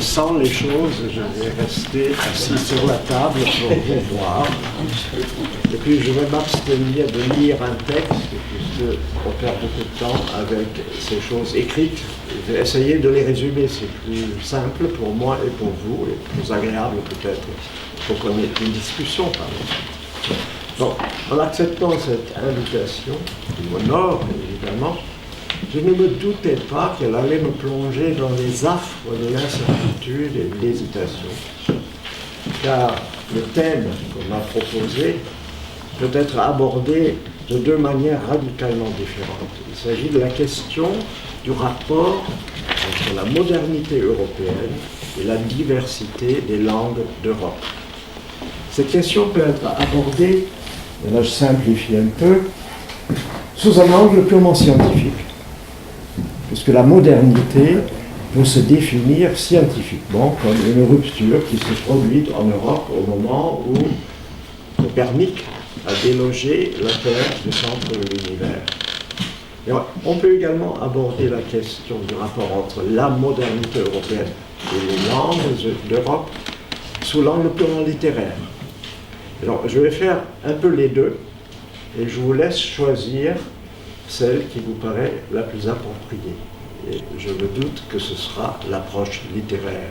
sens les choses, je vais rester assis sur la table pour vous voir. Et puis je vais m'abstenir de lire un texte, puisqu'on perd beaucoup de temps avec ces choses écrites. Je vais essayer de les résumer, c'est plus simple pour moi et pour vous, et plus agréable peut-être pour qu'on ait une discussion par exemple. Donc, en acceptant cette invitation, qui m'honore évidemment, je ne me doutais pas qu'elle allait me plonger dans les affres de l'incertitude et de l'hésitation, car le thème qu'on m'a proposé peut être abordé de deux manières radicalement différentes. Il s'agit de la question du rapport entre la modernité européenne et la diversité des langues d'Europe. Cette question peut être abordée, et là je simplifie un peu, sous un angle purement scientifique, puisque la modernité peut se définir scientifiquement comme une rupture qui se produit en Europe au moment où Copernic a délogé la Terre du centre de l'univers. Et on peut également aborder la question du rapport entre la modernité européenne et les langues d'Europe sous l'angle purement littéraire. Alors, je vais faire un peu les deux, et je vous laisse choisir celle qui vous paraît la plus appropriée. Et je me doute que ce sera l'approche littéraire.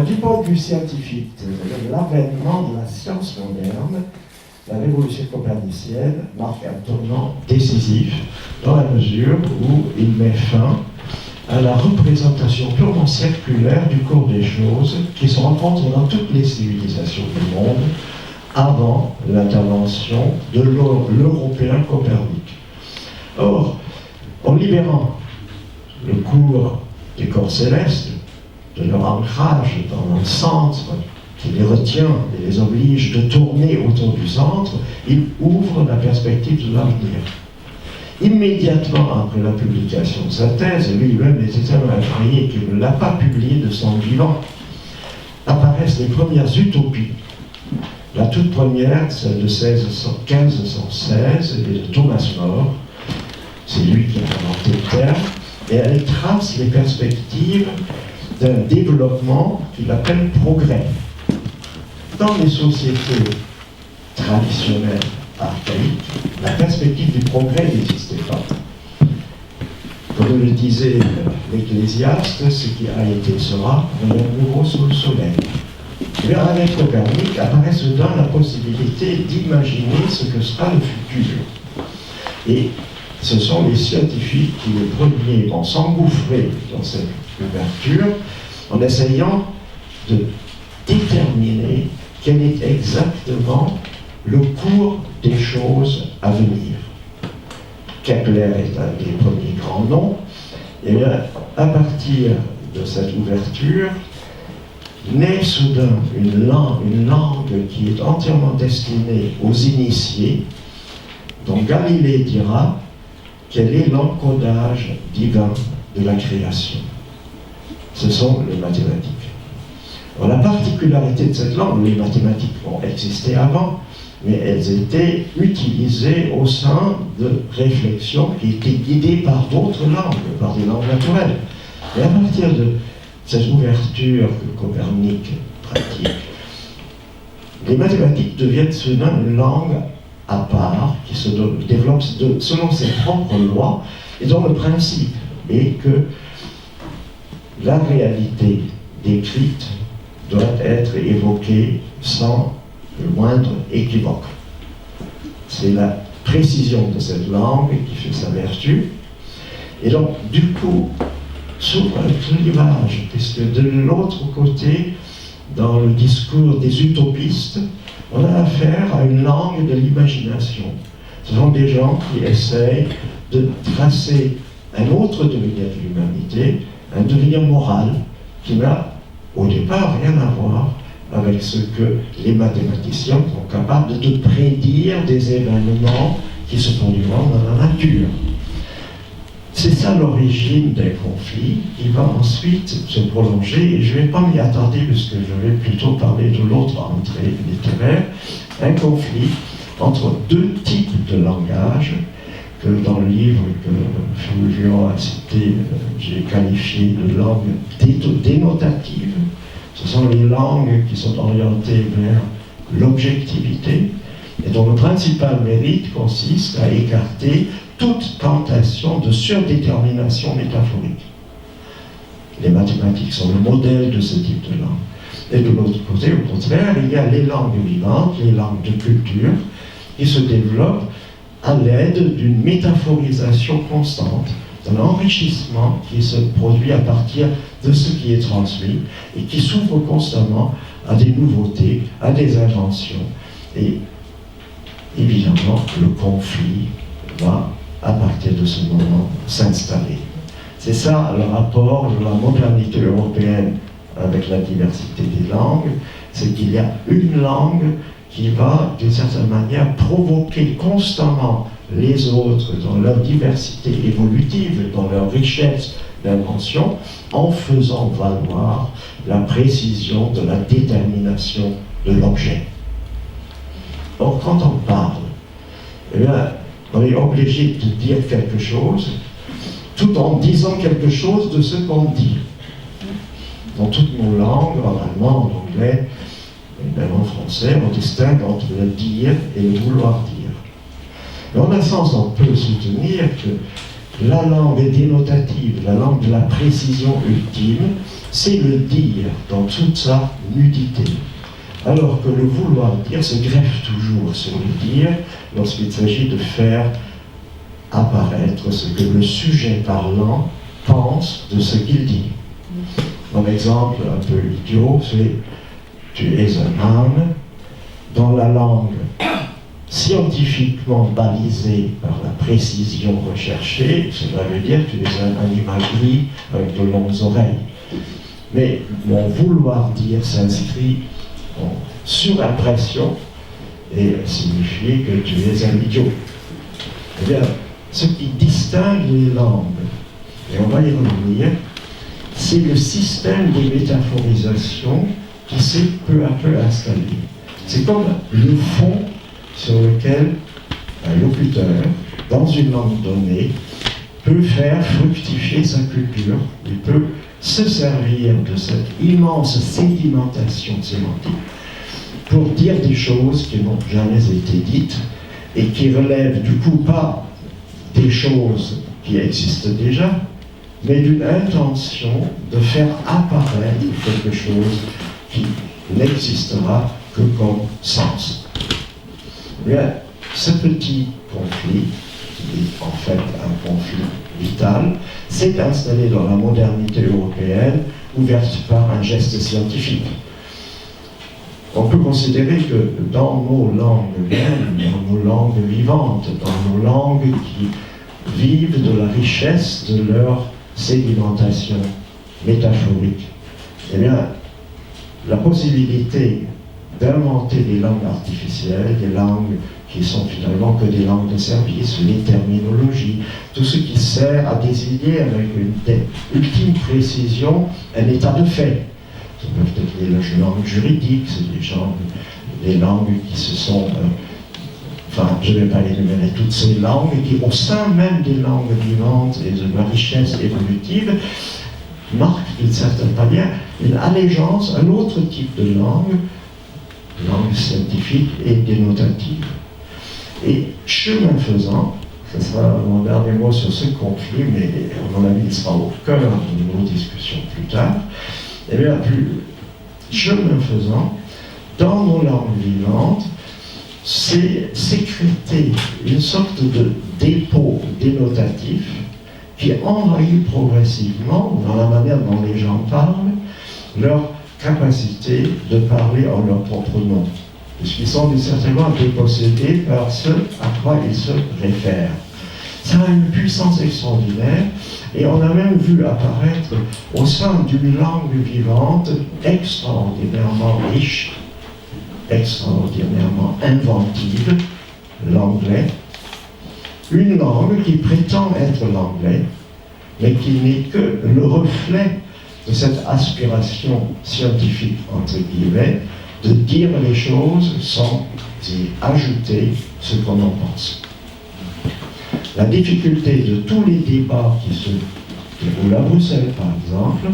Du point de vue scientifique, l'avènement de la science moderne, la révolution copernicienne marque un tournant décisif dans la mesure où il met fin à la représentation purement circulaire du cours des choses qui se rencontre dans toutes les civilisations du monde avant l'intervention de l'Européen Copernic. Or, en libérant le cours des corps célestes de leur ancrage dans un centre qui les retient et les oblige de tourner autour du centre, il ouvre la perspective de l'avenir. Immédiatement après la publication de sa thèse, et lui-même était tellement effrayé qu'il ne l'a pas publiée de son vivant, apparaissent les premières utopies. La toute première, celle de 1516, et de Thomas More, c'est lui qui a inventé le terme, et elle trace les perspectives d'un développement qu'il appelle progrès. Dans les sociétés traditionnelles archaïques, la perspective du progrès n'existait pas. Comme le disait l'Ecclésiaste, ce qui a été sera, rien de nouveau sous le soleil. Mais avec Copernic apparaît soudain la possibilité d'imaginer ce que sera le futur. Et ce sont les scientifiques qui, les premiers, vont s'engouffrer dans cette ouverture en essayant de déterminer quel est exactement le cours des choses à venir. Kepler est un des premiers grands noms. Et bien, à partir de cette ouverture, naît soudain une langue qui est entièrement destinée aux initiés, dont Galilée dira quel est l'encodage divin de la création. Ce sont les mathématiques. Alors, la particularité de cette langue, les mathématiques ont existé avant, mais elles étaient utilisées au sein de réflexions qui étaient guidées par d'autres langues, par des langues naturelles. Et à partir de cette ouverture que Copernic pratique, les mathématiques deviennent soudain une langue à part, qui se développe selon ses propres lois, et dont le principe est que la réalité décrite doit être évoquée sans le moindre équivoque. C'est la précision de cette langue qui fait sa vertu. Et donc, du coup, s'ouvre un clivage, puisque de l'autre côté, dans le discours des utopistes, on a affaire à une langue de l'imagination. Ce sont des gens qui essayent de tracer un autre devenir de l'humanité, un devenir moral, qui n'a au départ rien à voir avec ce que les mathématiciens sont capables de prédire des événements qui se produiront dans la nature. C'est ça l'origine des conflits, qui va ensuite se prolonger, et je ne vais pas m'y attarder puisque je vais plutôt parler de l'autre entrée littéraire, un conflit entre deux types de langage que dans le livre que Fulvio a cité, j'ai qualifié de langue dénotative. Ce sont les langues qui sont orientées vers l'objectivité et dont le principal mérite consiste à écarter toute tentation de surdétermination métaphorique. Les mathématiques sont le modèle de ce type de langue. Et de l'autre côté, au contraire, il y a les langues vivantes, les langues de culture, qui se développent à l'aide d'une métaphorisation constante, d'un enrichissement qui se produit à partir de ce qui est transmis et qui s'ouvre constamment à des nouveautés, à des inventions. Et évidemment, le conflit va, à partir de ce moment, s'installer. C'est ça le rapport de la modernité européenne avec la diversité des langues, c'est qu'il y a une langue qui va, d'une certaine manière, provoquer constamment les autres dans leur diversité évolutive, dans leur richesse d'invention, en faisant valoir la précision de la détermination de l'objet. Or, quand on parle, eh bien, on est obligé de dire quelque chose, tout en disant quelque chose de ce qu'on dit. Dans toutes nos langues, en allemand, en anglais, et même en français, on distingue entre le dire et le vouloir dire. Dans un sens, on peut soutenir que la langue dénotative, la langue de la précision ultime, c'est le dire dans toute sa nudité. Alors que le vouloir dire se greffe toujours sur le dire lorsqu'il s'agit de faire apparaître ce que le sujet parlant pense de ce qu'il dit. Un exemple un peu idiot, c'est « tu es un âne ». Dans la langue scientifiquement balisée par la précision recherchée, cela veut dire que tu es un animal gris avec de longues oreilles. Mais mon vouloir dire s'inscrit en surimpression et signifie que tu es un idiot. Eh bien, ce qui distingue les langues, et on va y revenir, c'est le système de métaphorisation qui s'est peu à peu installé. C'est comme le fond sur lequel un locuteur, dans une langue donnée, peut faire fructifier sa culture, il peut se servir de cette immense sédimentation sémantique pour dire des choses qui n'ont jamais été dites et qui relèvent du coup pas des choses qui existent déjà, mais d'une intention de faire apparaître quelque chose qui n'existera que comme sens. Bien, ce petit conflit, qui est en fait un conflit vital, s'est installé dans la modernité européenne, ouverte par un geste scientifique. On peut considérer que dans nos langues mêmes, dans nos langues vivantes, dans nos langues qui vivent de la richesse de leur sédimentation métaphorique, eh bien, la possibilité d'inventer des langues artificielles, des langues qui sont finalement que des langues de service, les terminologies, tout ce qui sert à désigner avec une ultime précision un état de fait. Ça peut être les langues juridiques, c'est des langues qui se sont... enfin, je ne vais pas énumérer toutes ces langues qui, au sein même des langues vivantes et de la richesse évolutive, marquent d'une certaine manière une allégeance à un autre type de langue scientifique et dénotative. Et chemin faisant, ce sera mon dernier mot sur ce conflit, mais à mon avis il sera au cœur de nos discussions plus tard, et bien chemin faisant, dans nos langues vivantes, c'est sécréter une sorte de dépôt dénotatif qui envahit progressivement, dans la manière dont les gens parlent, leur capacité de parler en leur propre nom, puisqu'ils sont certainement dépossédés par ce à quoi ils se réfèrent. Ça a une puissance extraordinaire, et on a même vu apparaître au sein d'une langue vivante extraordinairement riche, extraordinairement inventive, l'anglais, une langue qui prétend être l'anglais, mais qui n'est que le reflet de cette aspiration scientifique, entre guillemets, de dire les choses sans y ajouter ce qu'on en pense. La difficulté de tous les débats qui se déroulent à Bruxelles, par exemple,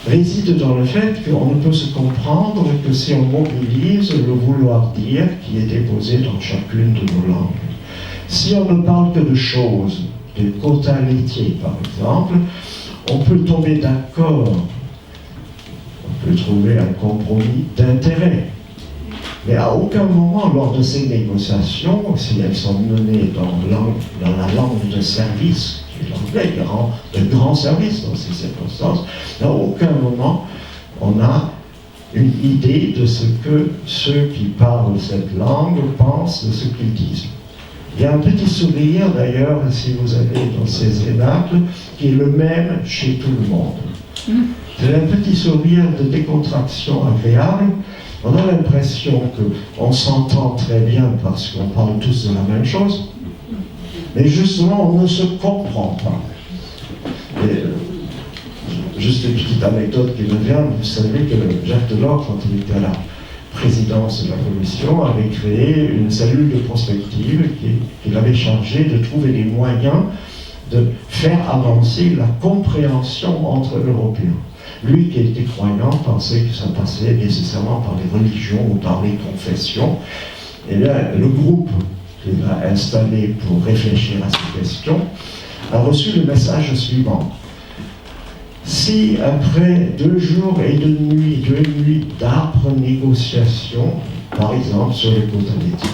réside dans le fait qu'on ne peut se comprendre que si on mobilise le vouloir dire qui est déposé dans chacune de nos langues. Si on ne parle que de choses, de quotas laitiers par exemple, on peut tomber d'accord, on peut trouver un compromis d'intérêt. Mais à aucun moment, lors de ces négociations, si elles sont menées dans la langue de service, qui est l'anglais, qui rend de grands services dans ces circonstances, à aucun moment on a une idée de ce que ceux qui parlent cette langue pensent de ce qu'ils disent. Il y a un petit sourire d'ailleurs, si vous allez dans ces cénacles, qui est le même chez tout le monde. C'est un petit sourire de décontraction agréable. On a l'impression qu'on s'entend très bien parce qu'on parle tous de la même chose, mais justement on ne se comprend pas. Et, juste une petite anecdote qui me vient, vous savez que Jacques Delors, quand il était à la présidence de la Commission, avait créé une cellule de prospective qu'il avait chargée de trouver les moyens de faire avancer la compréhension entre Européens. Lui qui était croyant pensait que ça passait nécessairement par les religions ou par les confessions. Et là, le groupe qu'il a installé pour réfléchir à ces questions a reçu le message suivant. Si après 2 jours et 2 nuits d'âpres négociations, par exemple sur les quotas laitiers,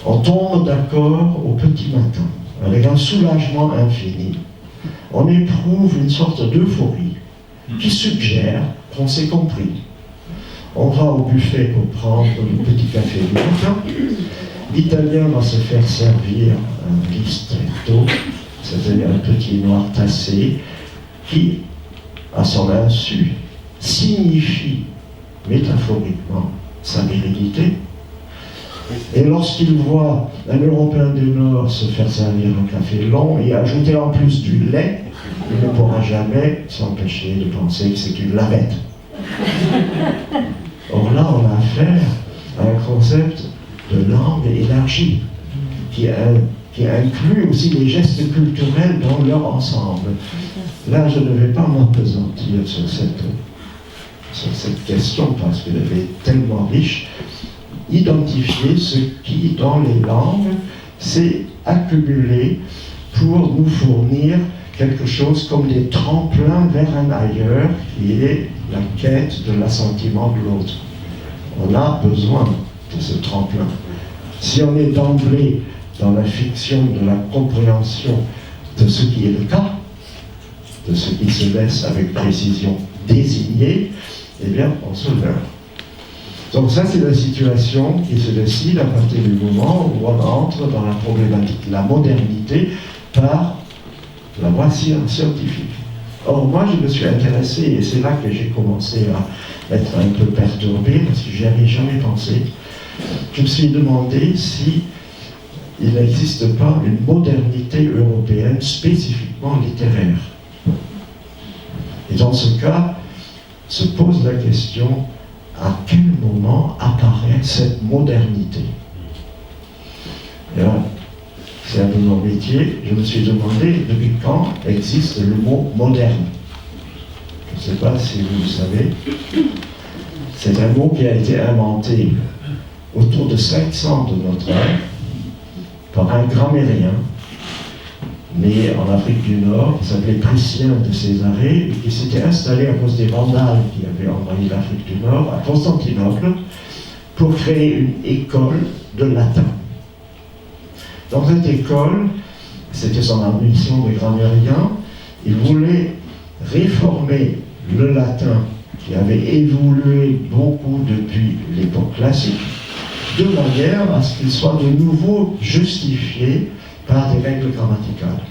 on tombe d'accord au petit matin, avec un soulagement infini, on éprouve une sorte d'euphorie qui suggère qu'on s'est compris. On va au buffet pour prendre le petit café du matin. L'Italien va se faire servir un ristretto, c'est-à-dire un petit noir tassé, qui, à son insu, signifie métaphoriquement sa virilité. Et lorsqu'il voit un Européen du Nord se faire servir un café long et ajouter en plus du lait, il ne pourra jamais s'empêcher de penser que c'est une lavette. Or là, on a affaire à un concept de langue élargie, qui inclut aussi les gestes culturels dans leur ensemble. Là, je ne vais pas m'appesantir sur cette question parce qu'elle est tellement riche. Identifier ce qui, dans les langues, s'est accumulé pour nous fournir quelque chose comme des tremplins vers un ailleurs, qui est la quête de l'assentiment de l'autre. On a besoin de ce tremplin. Si on est d'emblée dans la fiction de la compréhension de ce qui est le cas, de ce qui se laisse avec précision désigner, eh bien, on se leurre. Donc ça, c'est la situation qui se décide à partir du moment où on entre dans la problématique de la modernité par la voie scientifique. Or, moi, je me suis intéressé, et c'est là que j'ai commencé à être un peu perturbé, parce que j'y avais jamais pensé. Je me suis demandé si il n'existe pas une modernité européenne spécifiquement littéraire. Et dans ce cas, se pose la question, à quel moment apparaît cette modernité? Et là, c'est un peu mon métier, je me suis demandé depuis quand existe le mot moderne. Je ne sais pas si vous le savez. C'est un mot qui a été inventé autour de 500 de notre ère par un grammairien né en Afrique du Nord, qui s'appelait Priscien de Césarée, et qui s'était installé à cause des Vandales qui avaient envahi l'Afrique du Nord, à Constantinople, pour créer une école de latin. Dans cette école, c'était son ambition de grammairien, il voulait réformer le latin qui avait évolué beaucoup depuis l'époque classique, de manière à ce qu'il soit de nouveau justifié par des règles grammaticales.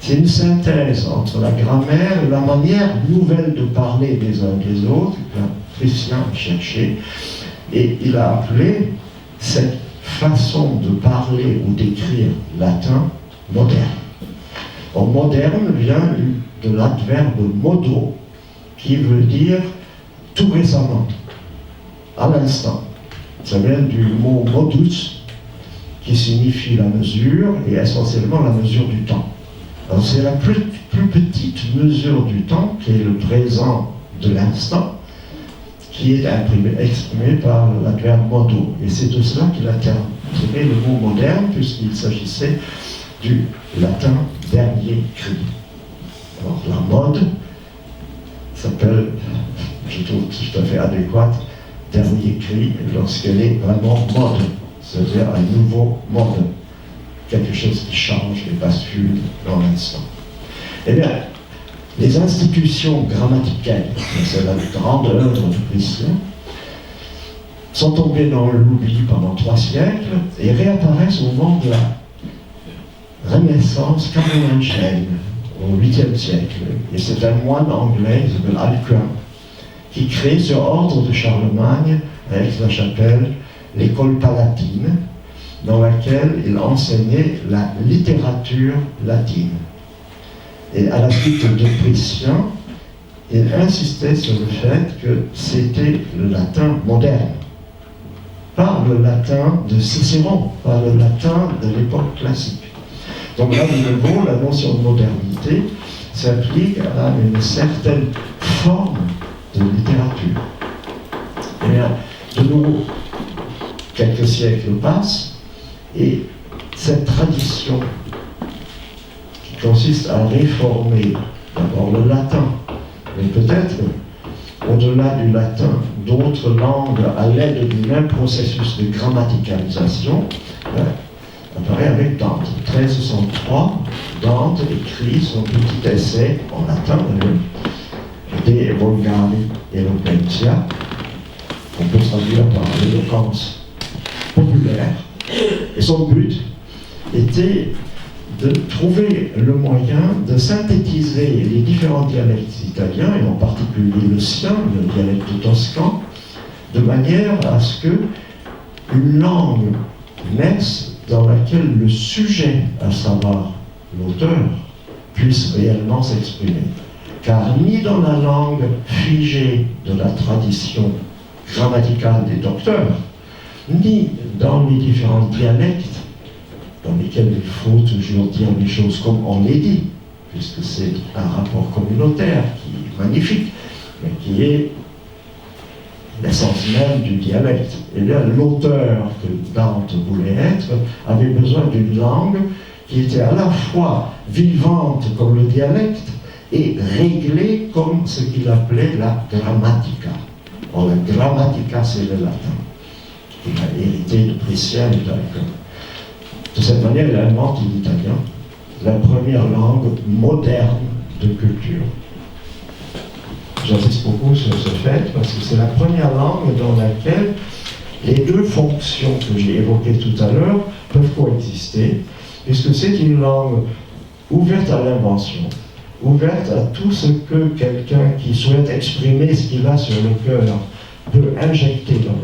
C'est une synthèse entre la grammaire et la manière nouvelle de parler des uns des autres que Priscien a cherché, et il a appelé cette façon de parler ou d'écrire latin moderne. Or, moderne vient de l'adverbe modo, qui veut dire tout récemment, à l'instant. Ça vient du mot modus, qui signifie la mesure, et essentiellement la mesure du temps. Alors c'est la plus petite mesure du temps, qui est le présent de l'instant, qui est exprimé par l'adverbe modo. Et c'est de cela qu'il a tiré le mot moderne, puisqu'il s'agissait du latin dernier cri. Alors la mode s'appelle, je trouve tout à fait adéquate, dernier cri lorsqu'elle est vraiment mode, c'est-à-dire un nouveau mode, quelque chose qui change et bascule dans l'instant. Eh bien, les institutions grammaticales, c'est la grande œuvre du Prussien, sont tombées dans l'oubli pendant 3 siècles et réapparaissent au moment de la Renaissance carolingienne, au 8e siècle. Et c'est un moine anglais, il s'appelle Alcuin, qui crée sur ordre de Charlemagne, à Aix-la-Chapelle, l'école palatine, dans laquelle il enseignait la littérature latine. Et à la suite de Prussien, il insistait sur le fait que c'était le latin moderne, pas le latin de Cicéron, pas le latin de l'époque classique. Donc là, de nouveau, la notion de modernité s'applique à une certaine forme de littérature. Et bien, de nouveau, quelques siècles passent, et cette tradition qui consiste à réformer d'abord le latin, mais peut-être au-delà du latin, d'autres langues à l'aide du même processus de grammaticalisation, apparaît avec Dante. 1303, Dante écrit son petit essai en latin, De Vulgari Eloquentia, qu'on peut traduire par l'éloquence populaire. Et son but était de trouver le moyen de synthétiser les différents dialectes italiens, et en particulier le sien, le dialecte toscan, de manière à ce qu'une langue naisse dans laquelle le sujet, à savoir l'auteur, puisse réellement s'exprimer. Car ni dans la langue figée de la tradition grammaticale des docteurs, ni dans les différents dialectes dans lesquels il faut toujours dire les choses comme on les dit, puisque c'est un rapport communautaire qui est magnifique, mais qui est l'essence même du dialecte. Et là, l'auteur que Dante voulait être avait besoin d'une langue qui était à la fois vivante comme le dialecte et réglée comme ce qu'il appelait la grammatica. Or, la grammatica, c'est le latin. Il a hérité de Prussien et d'Alcuin. De cette manière, il invente l'italien, la première langue moderne de culture. J'insiste beaucoup sur ce fait parce que c'est la première langue dans laquelle les deux fonctions que j'ai évoquées tout à l'heure peuvent coexister, puisque c'est une langue ouverte à l'invention, ouverte à tout ce que quelqu'un qui souhaite exprimer ce qu'il a sur le cœur peut injecter dans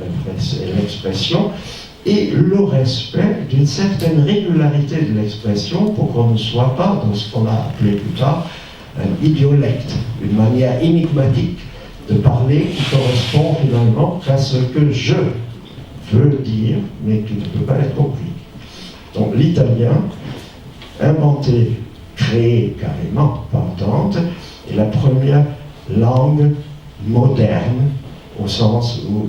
l'expression, et le respect d'une certaine régularité de l'expression pour qu'on ne soit pas dans ce qu'on a appelé plus tard un idiolecte, une manière énigmatique de parler qui correspond finalement à ce que je veux dire, mais qui ne peut pas être compris. Donc l'italien, inventé, créé carrément par Dante, est la première langue moderne, au sens où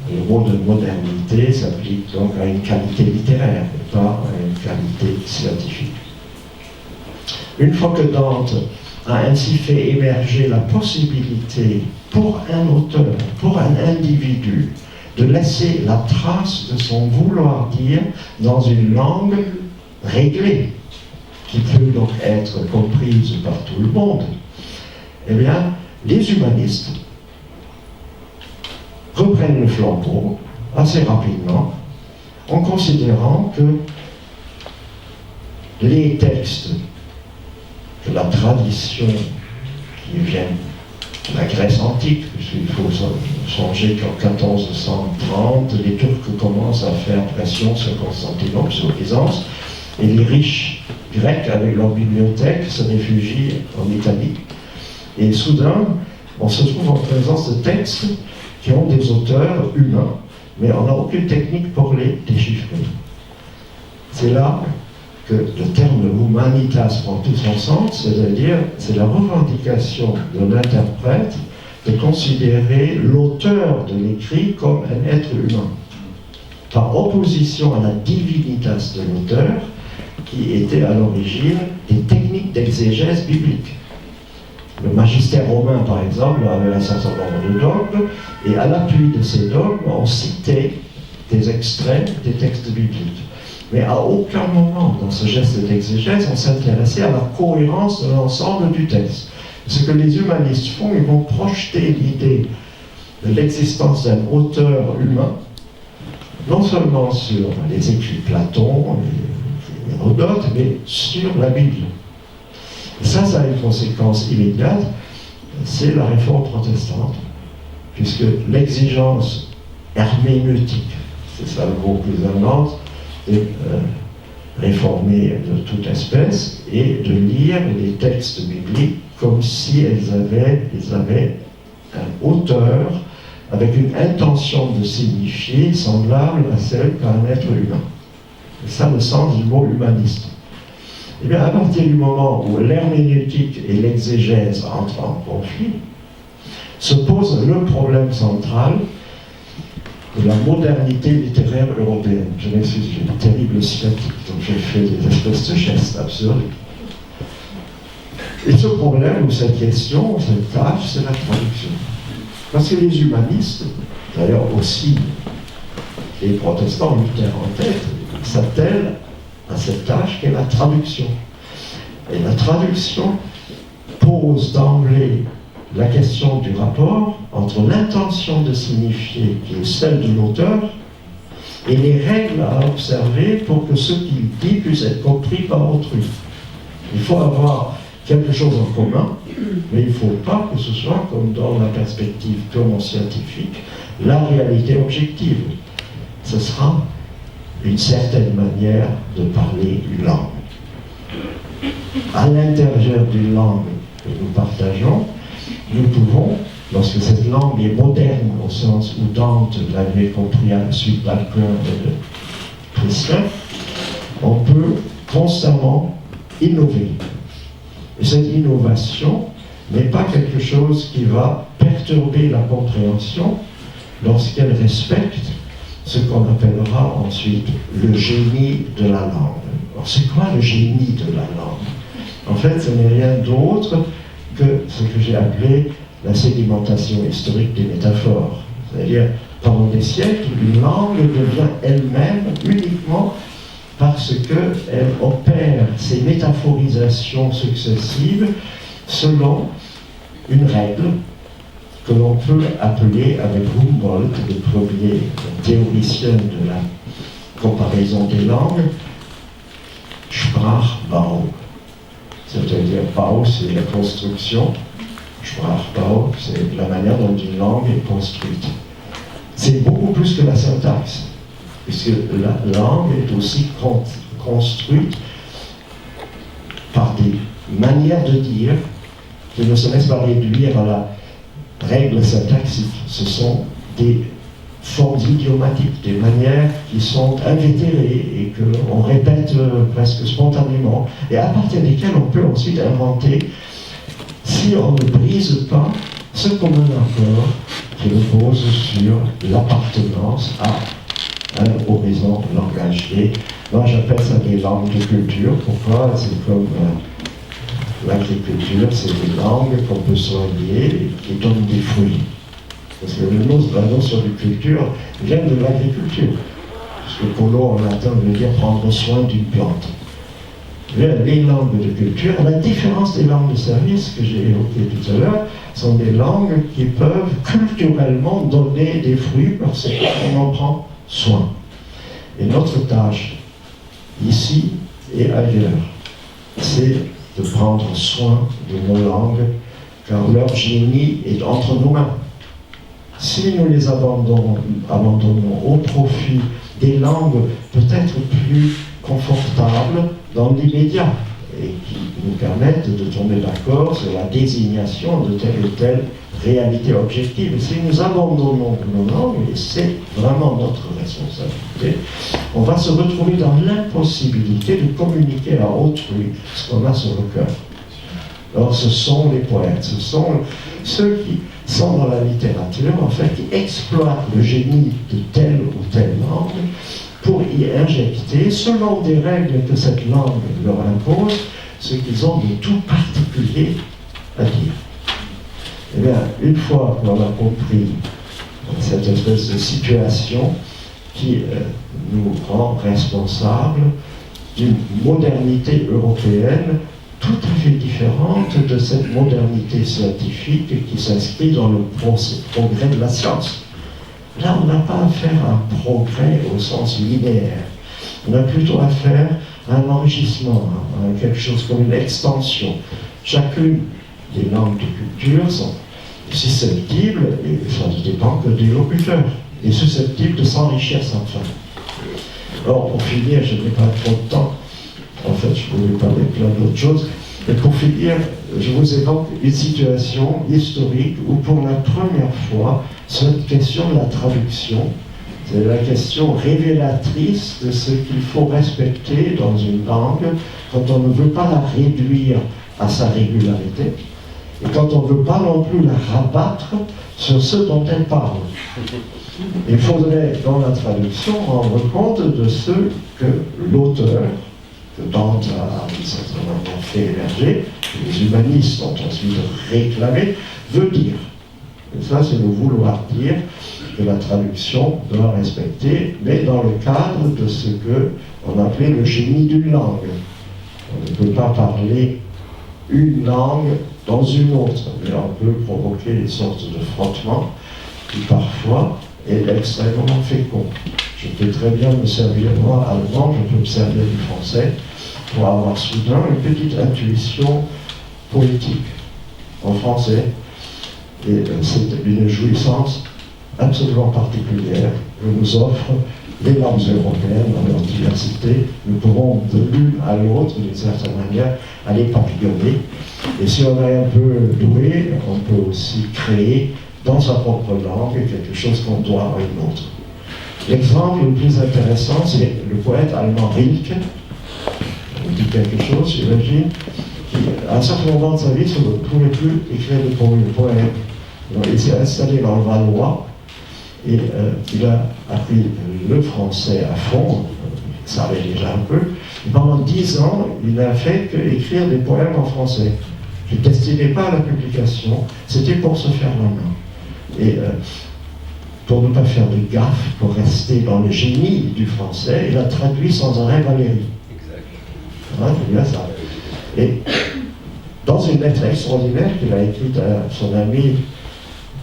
le mot de modernité s'applique donc à une qualité littéraire, et pas à une qualité scientifique. Une fois que Dante a ainsi fait émerger la possibilité pour un auteur, pour un individu, de laisser la trace de son vouloir dire dans une langue réglée, qui peut donc être comprise par tout le monde, eh bien, les humanistes reprennent le flambeau assez rapidement en considérant que les textes de la tradition qui viennent de la Grèce antique, puisqu'il faut songer qu'en 1430, les Turcs commencent à faire pression sur Constantinople, sur Byzance, et les riches grecs avec leur bibliothèque se réfugient en Italie. Et soudain, on se trouve en présence de textes qui ont des auteurs humains, mais on n'a aucune technique pour les déchiffrer. c'est là que le terme humanitas prend tout son sens, c'est-à-dire c'est la revendication de l'interprète de considérer l'auteur de l'écrit comme un être humain, par opposition à la divinitas de l'auteur, qui était à l'origine des techniques d'exégèse biblique. Le magistère romain, par exemple, avait un certain nombre de dogmes, et à l'appui de ces dogmes, on citait des extraits des textes bibliques. Mais à aucun moment dans ce geste d'exégèse, on s'intéressait à la cohérence de l'ensemble du texte. Ce que les humanistes font, ils vont projeter l'idée de l'existence d'un auteur humain, non seulement sur les écrits de Platon, Hérodote, mais sur la Bible. Et ça a une conséquence immédiate, c'est la réforme protestante, puisque l'exigence herméneutique, c'est ça le mot qu'ils inventent, est réformée de toute espèce, et de lire les textes bibliques comme si ils avaient un auteur avec une intention de signifier semblable à celle qu'un être humain. C'est ça le sens du mot humaniste. Et bien, à partir du moment où l'herméneutique et l'exégèse entrent en conflit, se pose le problème central de la modernité littéraire européenne. Je m'excuse, j'ai une terrible sciatique, donc j'ai fait des espèces de gestes absurdes. Et ce problème, ou cette question, cette tâche, c'est la traduction. Parce que les humanistes, d'ailleurs aussi les protestants, Luther en tête, s'attellent à cette tâche qu'est la traduction. Et la traduction pose d'emblée la question du rapport entre l'intention de signifier, qui est celle de l'auteur, et les règles à observer pour que ce qu'il dit puisse être compris par autrui. Il faut avoir quelque chose en commun, mais il ne faut pas que ce soit, comme dans la perspective purement scientifique, la réalité objective. Ce sera une certaine manière de parler une langue. À l'intérieur d'une langue que nous partageons, nous pouvons, lorsque cette langue est moderne, au sens où Dante l'avait compris à la suite d'Alcuin et de Priscien, on peut constamment innover. Et cette innovation n'est pas quelque chose qui va perturber la compréhension lorsqu'elle respecte ce qu'on appellera ensuite le génie de la langue. Alors c'est quoi le génie de la langue? En fait, ce n'est rien d'autre que ce que j'ai appelé la sédimentation historique des métaphores. C'est-à-dire, pendant des siècles, une langue devient elle-même uniquement parce qu'elle opère ses métaphorisations successives selon une règle que l'on peut appeler avec Humboldt, le premier théoricien de la comparaison des langues, Sprachbau. C'est-à-dire, Bau, c'est la construction, Sprachbau, c'est la manière dont une langue est construite. C'est beaucoup plus que la syntaxe, puisque la langue est aussi construite par des manières de dire qui ne se laissent pas réduire à la règle syntaxique. Ce sont des formes idiomatiques, des manières qui sont invétérées et que l'on répète presque spontanément, et à partir desquelles on peut ensuite inventer, si on ne brise pas ce commun accord qui repose sur l'appartenance à un horizon langagier. Moi j'appelle ça des langues de culture. Pourquoi? C'est comme l'agriculture, c'est des langues qu'on peut soigner et qui donnent des fruits. Parce que la notion de culture vient de l'agriculture. Puisque colo en latin veut dire prendre soin d'une plante. Les langues de culture, à la différence des langues de service que j'ai évoquées tout à l'heure, sont des langues qui peuvent culturellement donner des fruits parce qu'on en prend soin. Et notre tâche, ici et ailleurs, c'est de prendre soin de nos langues, car leur génie est entre nos mains. Si nous les abandonnons au profit des langues peut-être plus confortables dans l'immédiat, et qui nous permettent de tomber d'accord sur la désignation de telle ou telle réalité objective. Et si nous abandonnons nos langues, et c'est vraiment notre responsabilité, on va se retrouver dans l'impossibilité de communiquer à autrui ce qu'on a sur le cœur. Alors ce sont les poètes, ce sont ceux qui sont dans la littérature, en fait, qui exploitent le génie de telle ou telle langue pour y injecter, selon des règles que cette langue leur impose, ce qu'ils ont de tout particulier à dire. Eh bien, une fois qu'on a compris cette espèce de situation qui nous rend responsables d'une modernité européenne tout à fait différente de cette modernité scientifique qui s'inscrit dans le progrès de la science. Là, on n'a pas affaire à un progrès au sens linéaire. On a plutôt affaire à un enrichissement, à quelque chose comme une extension. Chacune des langues de culture sont susceptibles, et ça ne dépend que des locuteurs, et susceptibles de s'enrichir sans fin. Alors, pour finir, je n'ai pas trop de temps. En fait, je pouvais parler plein d'autres choses. Mais pour finir, je vous évoque une situation historique où, pour la première fois, cette question de la traduction, c'est la question révélatrice de ce qu'il faut respecter dans une langue quand on ne veut pas la réduire à sa régularité et quand on ne veut pas non plus la rabattre sur ce dont elle parle. Il faudrait, dans la traduction, rendre compte de ce que l'auteur, que Dante a certainement fait émerger, que les humanistes ont ensuite réclamé, veut dire. Et ça, c'est le vouloir dire que la traduction doit respecter, mais dans le cadre de ce qu'on appelait le génie d'une langue. On ne peut pas parler une langue dans une autre, mais on peut provoquer des sortes de frottements qui parfois est extrêmement fécond. Je peux très bien me servir, moi, allemand, je peux me servir du français pour avoir soudain une petite intuition poétique en français. Et c'est une jouissance absolument particulière que nous offrent les langues européennes dans leur diversité. Nous pouvons de l'une à l'autre, d'une certaine manière, aller papillonner. Et si on est un peu doué, on peut aussi créer dans sa propre langue quelque chose qu'on doit à une autre. L'exemple le plus intéressant, c'est le poète allemand Rilke. On dit quelque chose, j'imagine, qui, à un certain moment de sa vie, ne pouvait plus écrire de poèmes. Il s'est installé dans le Valois et il a appris le français à fond, il savait déjà un peu. Et pendant 10 ans, il n'a fait qu'écrire des poèmes en français. Il ne destinait pas à la publication, c'était pour se faire la main. Et pour ne pas faire de gaffe, pour rester dans le génie du français, il a traduit sans arrêt Valéry. Hein, c'est bien ça. Et dans une lettre extraordinaire qu'il a écrite à son amie,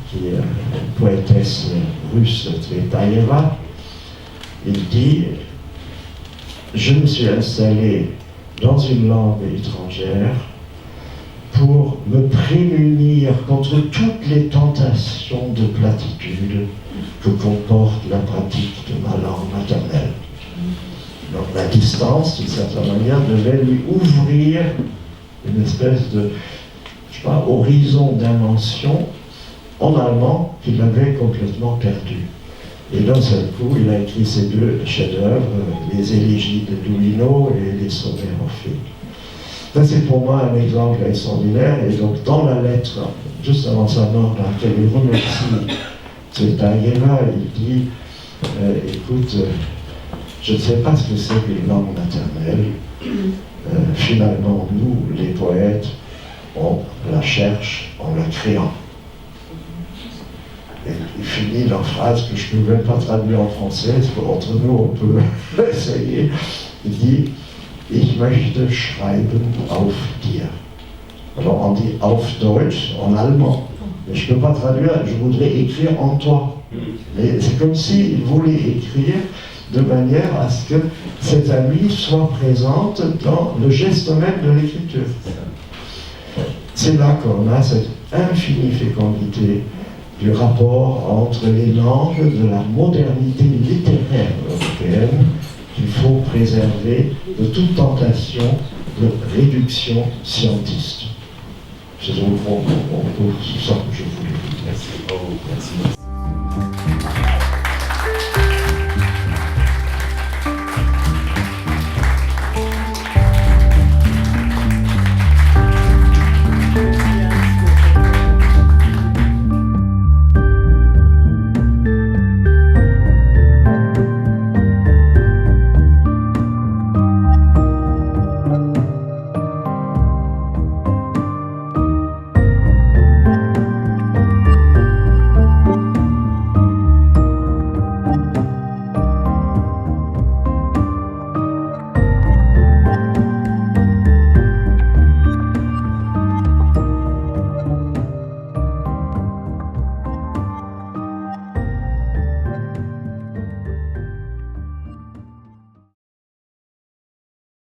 qui est une poétesse russe, Tsvetaeva, il dit « Je me suis installé dans une langue étrangère pour me prémunir contre toutes les tentations de platitude que comporte la pratique de ma langue maternelle. » Donc la distance, d'une certaine manière, devait lui ouvrir une espèce de, je sais pas, horizon d'invention en allemand qu'il avait complètement perdu. Et d'un seul coup, il a écrit ces deux chefs-d'œuvre, les élégies de Duino et les sonnets orphiques. Ça, c'est pour moi un exemple extraordinaire. Et donc, dans la lettre, juste avant sa mort, dans laquelle il remercie Tsvetaeva, il dit écoute, je ne sais pas ce que c'est qu'une langue maternelle. Finalement, nous, les poètes, on la cherche en la créant. Et il finit la phrase que je ne peux même pas traduire en français, parce qu'entre nous, on peut essayer. Il dit Ich möchte schreiben auf dir. Alors on dit auf Deutsch, en allemand. Mais je ne peux pas traduire, je voudrais écrire en toi. Mais c'est comme s'il voulait écrire de manière à ce que cette amie soit présente dans le geste même de l'écriture. C'est là qu'on a cette infinie fécondité du rapport entre les langues de la modernité littéraire européenne qu'il faut préserver de toute tentation de réduction scientiste. C'est au fond ça que je voulais vous dire. Merci.